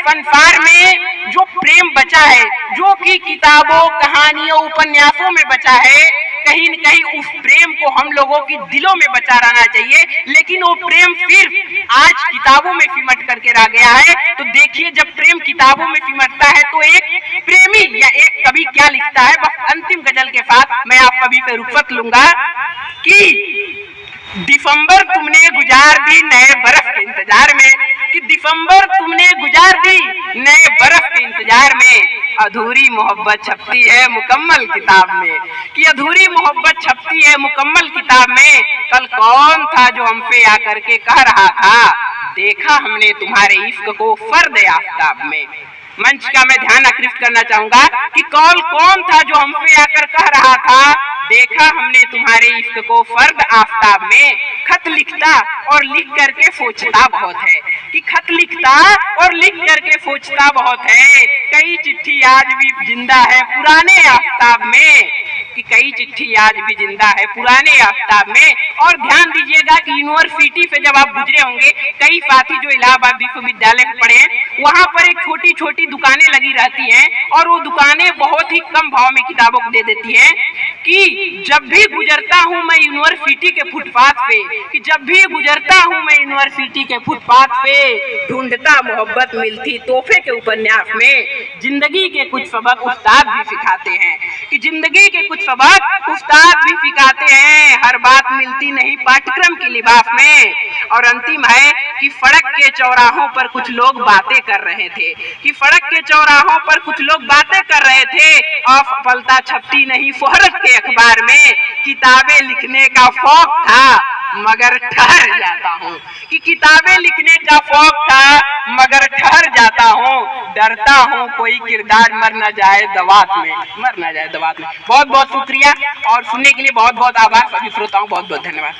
संसार में जो प्रेम बचा है, जो कि किताबों, कहानियों, उपन्यासों में बचा है, कहीं न कहीं उस प्रेम को हम लोगों की दिलों में बचा रहना चाहिए। लेकिन वो प्रेम सिर्फ आज किताबों में सिमट करके रह गया है। तो देखिए, जब प्रेम किताबों में सिमटता है तो एक प्रेमी या एक कवि क्या लिखता है। बस अंतिम गजल के साथ मैं आप सभी से रुखसत लूंगा कि दिसंबर तुमने गुजार दी नए बरस के इंतजार में, कि दिसंबर तुमने गुजार दी नए बरस के इंतजार में, अधूरी मोहब्बत छपती है मुकम्मल किताब में, कि अधूरी मोहब्बत छपती है मुकम्मल किताब में। कल कौन था जो हमसे आकर के कह रहा था, देखा हमने तुम्हारे इश्क को फर्द आफताब में। मंच का मैं ध्यान आकृष्ट करना चाहूंगा कि कल कौन था जो हमसे आकर कह रहा था, देखा हमने तुम्हारे इश्क को फर्द आफताब में। खत लिखता और लिख करके सोचता बहुत है, कि खत लिखता और लिख करके सोचता बहुत है। कई चिट्ठी आज भी जिंदा है पुराने आफताब में, कि कई चिट्ठी आज भी जिंदा है पुराने आफताब में। और ध्यान दीजिएगा कि यूनिवर्सिटी से जब आप गुजरे होंगे, कई साथी जो इलाहाबाद विश्वविद्यालय में पढ़े हैं, वहाँ पर एक छोटी छोटी दुकानें लगी रहती हैं और वो दुकानें बहुत ही कम भाव में किताबों को दे देती हैं। कि जब भी गुजरता हूँ मैं यूनिवर्सिटी के फुटपाथ पे, कि जब भी गुजरता हूँ मैं यूनिवर्सिटी के फुटपाथ पे, ढूंढता मोहब्बत मिलती तोहफे के उपन्यास में। जिंदगी के कुछ सबक उस्ताद भी सिखाते हैं, कि जिंदगी के कुछ सबक उस्ताद भी सिखाते हैं, हर बात मिलती नहीं पाठ्यक्रम के लिबास में। और अंतिम है कि सड़क के चौराहों पर कुछ लोग बातें कर रहे थे, कि सड़क के चौराहों पर कुछ लोग बातें कर रहे थे, और सफलता छपती नहीं शोहरत के अखबार में। किताबें लिखने का शौक था मगर ठहर जाता हूँ, कि किताबें लिखने का शौक था मगर ठहर जाता हूँ, डरता हूँ कोई किरदार मर न जाए दवात में, मर न जाए दवात में। बहुत बहुत शुक्रिया और सुनने के लिए बहुत बहुत आभार सभी श्रोताओं, बहुत बहुत धन्यवाद।